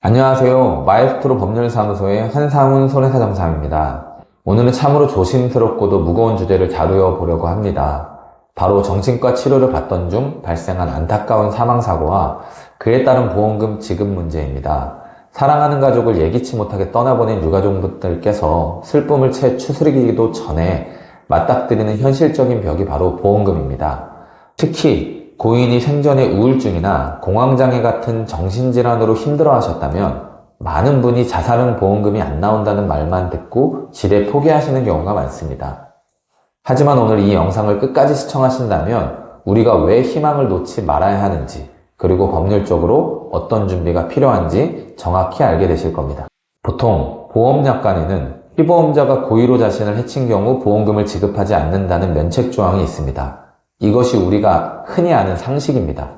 안녕하세요. 마에스트로 법률사무소의 한상훈 손해사정사입니다. 오늘은 참으로 조심스럽고도 무거운 주제를 다루어 보려고 합니다. 바로 정신과 치료를 받던 중 발생한 안타까운 사망사고와 그에 따른 보험금 지급 문제입니다. 사랑하는 가족을 예기치 못하게 떠나보낸 유가족분들께서 슬픔을 채 추스리기도 전에 맞닥뜨리는 현실적인 벽이 바로 보험금입니다. 특히 고인이 생전에 우울증이나 공황장애 같은 정신질환으로 힘들어하셨다면 많은 분이 자살은 보험금이 안 나온다는 말만 듣고 지레 포기하시는 경우가 많습니다. 하지만 오늘 이 영상을 끝까지 시청하신다면 우리가 왜 희망을 놓지 말아야 하는지, 그리고 법률적으로 어떤 준비가 필요한지 정확히 알게 되실 겁니다. 보통 보험약관에는 피보험자가 고의로 자신을 해친 경우 보험금을 지급하지 않는다는 면책 조항이 있습니다. 이것이 우리가 흔히 아는 상식입니다.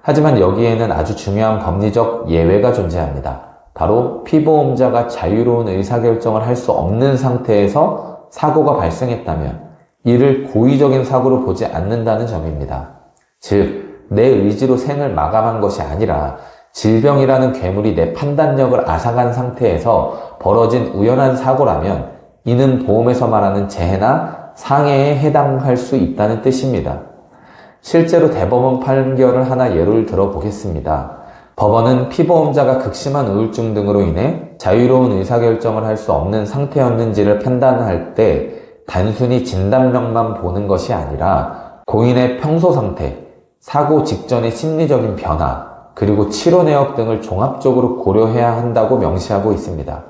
하지만 여기에는 아주 중요한 법리적 예외가 존재합니다. 바로 피보험자가 자유로운 의사결정을 할 수 없는 상태에서 사고가 발생했다면 이를 고의적인 사고로 보지 않는다는 점입니다. 즉, 내 의지로 생을 마감한 것이 아니라 질병이라는 괴물이 내 판단력을 앗아간 상태에서 벌어진 우연한 사고라면 이는 보험에서 말하는 재해나 상해에 해당할 수 있다는 뜻입니다. 실제로 대법원 판결을 하나 예를 들어보겠습니다. 법원은 피보험자가 극심한 우울증 등으로 인해 자유로운 의사결정을 할 수 없는 상태였는지를 판단할 때 단순히 진단명만 보는 것이 아니라 고인의 평소 상태, 사고 직전의 심리적인 변화, 그리고 치료 내역 등을 종합적으로 고려해야 한다고 명시하고 있습니다.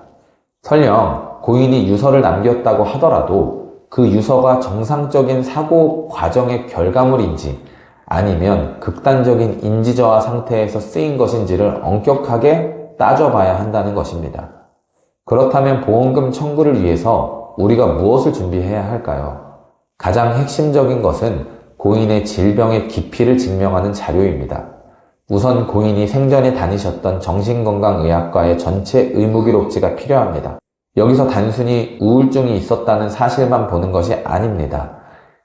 설령 고인이 유서를 남겼다고 하더라도 그 유서가 정상적인 사고 과정의 결과물인지 아니면 극단적인 인지저하 상태에서 쓰인 것인지를 엄격하게 따져봐야 한다는 것입니다. 그렇다면 보험금 청구를 위해서 우리가 무엇을 준비해야 할까요? 가장 핵심적인 것은 고인의 질병의 깊이를 증명하는 자료입니다. 우선 고인이 생전에 다니셨던 정신건강의학과의 전체 의무기록지가 필요합니다. 여기서 단순히 우울증이 있었다는 사실만 보는 것이 아닙니다.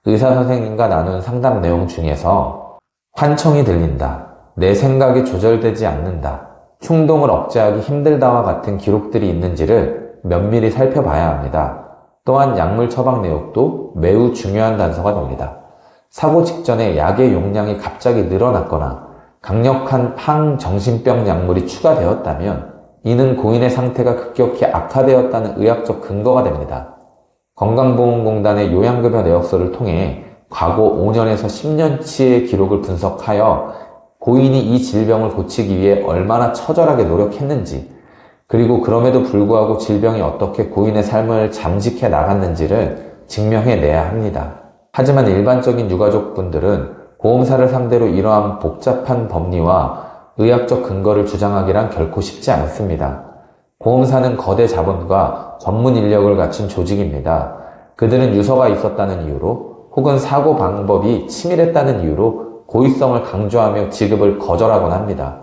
의사선생님과 나눈 상담 내용 중에서 환청이 들린다, 내 생각이 조절되지 않는다, 충동을 억제하기 힘들다와 같은 기록들이 있는지를 면밀히 살펴봐야 합니다. 또한 약물 처방 내역도 매우 중요한 단서가 됩니다. 사고 직전에 약의 용량이 갑자기 늘어났거나 강력한 항정신병 약물이 추가되었다면 이는 고인의 상태가 급격히 악화되었다는 의학적 근거가 됩니다. 건강보험공단의 요양급여 내역서를 통해 과거 5년에서 10년치의 기록을 분석하여 고인이 이 질병을 고치기 위해 얼마나 처절하게 노력했는지, 그리고 그럼에도 불구하고 질병이 어떻게 고인의 삶을 잠식해 나갔는지를 증명해내야 합니다. 하지만 일반적인 유가족분들은 보험사를 상대로 이러한 복잡한 법리와 의학적 근거를 주장하기란 결코 쉽지 않습니다. 보험사는 거대 자본과 전문 인력을 갖춘 조직입니다. 그들은 유서가 있었다는 이유로 혹은 사고 방법이 치밀했다는 이유로 고의성을 강조하며 지급을 거절하곤 합니다.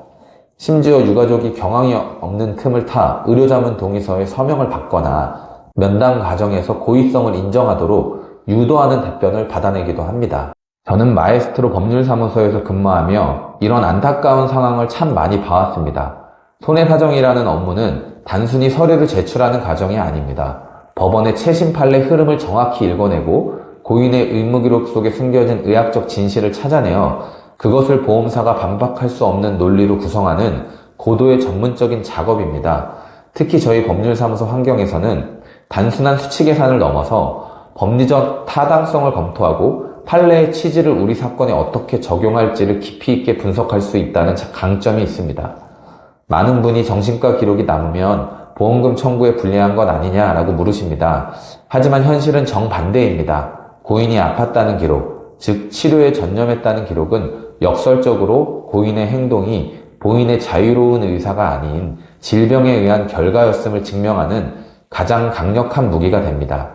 심지어 유가족이 경황이 없는 틈을 타 의료자문 동의서에 서명을 받거나 면담 과정에서 고의성을 인정하도록 유도하는 답변을 받아내기도 합니다. 저는 마에스트로 법률사무소에서 근무하며 이런 안타까운 상황을 참 많이 봐왔습니다. 손해사정이라는 업무는 단순히 서류를 제출하는 과정이 아닙니다. 법원의 최신 판례 흐름을 정확히 읽어내고 고인의 의무기록 속에 숨겨진 의학적 진실을 찾아내어 그것을 보험사가 반박할 수 없는 논리로 구성하는 고도의 전문적인 작업입니다. 특히 저희 법률사무소 환경에서는 단순한 수치 계산을 넘어서 법리적 타당성을 검토하고 판례의 취지를 우리 사건에 어떻게 적용할지를 깊이 있게 분석할 수 있다는 강점이 있습니다. 많은 분이 정신과 기록이 남으면 보험금 청구에 불리한 것 아니냐라고 물으십니다. 하지만 현실은 정반대입니다. 고인이 아팠다는 기록, 즉 치료에 전념했다는 기록은 역설적으로 고인의 행동이 본인의 자유로운 의사가 아닌 질병에 의한 결과였음을 증명하는 가장 강력한 무기가 됩니다.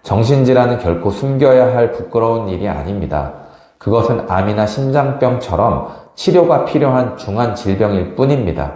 정신질환은 결코 숨겨야 할 부끄러운 일이 아닙니다. 그것은 암이나 심장병처럼 치료가 필요한 중한 질병일 뿐입니다.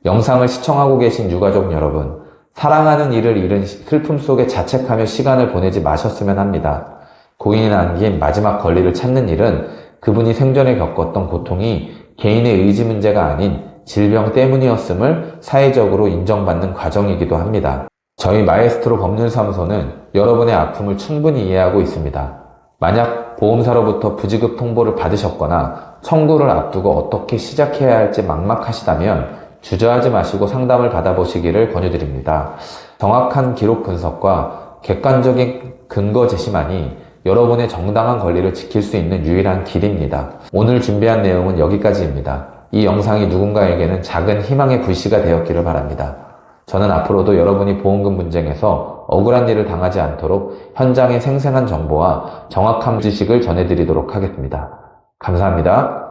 영상을 시청하고 계신 유가족 여러분, 사랑하는 이를 잃은 슬픔 속에 자책하며 시간을 보내지 마셨으면 합니다. 고인이 남긴 마지막 권리를 찾는 일은 그분이 생전에 겪었던 고통이 개인의 의지 문제가 아닌 질병 때문이었음을 사회적으로 인정받는 과정이기도 합니다. 저희 마에스트로 법률사무소는 여러분의 아픔을 충분히 이해하고 있습니다. 만약 보험사로부터 부지급 통보를 받으셨거나 청구를 앞두고 어떻게 시작해야 할지 막막하시다면 주저하지 마시고 상담을 받아보시기를 권유드립니다. 정확한 기록 분석과 객관적인 근거 제시만이 여러분의 정당한 권리를 지킬 수 있는 유일한 길입니다. 오늘 준비한 내용은 여기까지입니다. 이 영상이 누군가에게는 작은 희망의 불씨가 되었기를 바랍니다. 저는 앞으로도 여러분이 보험금 분쟁에서 억울한 일을 당하지 않도록 현장의 생생한 정보와 정확한 지식을 전해드리도록 하겠습니다. 감사합니다.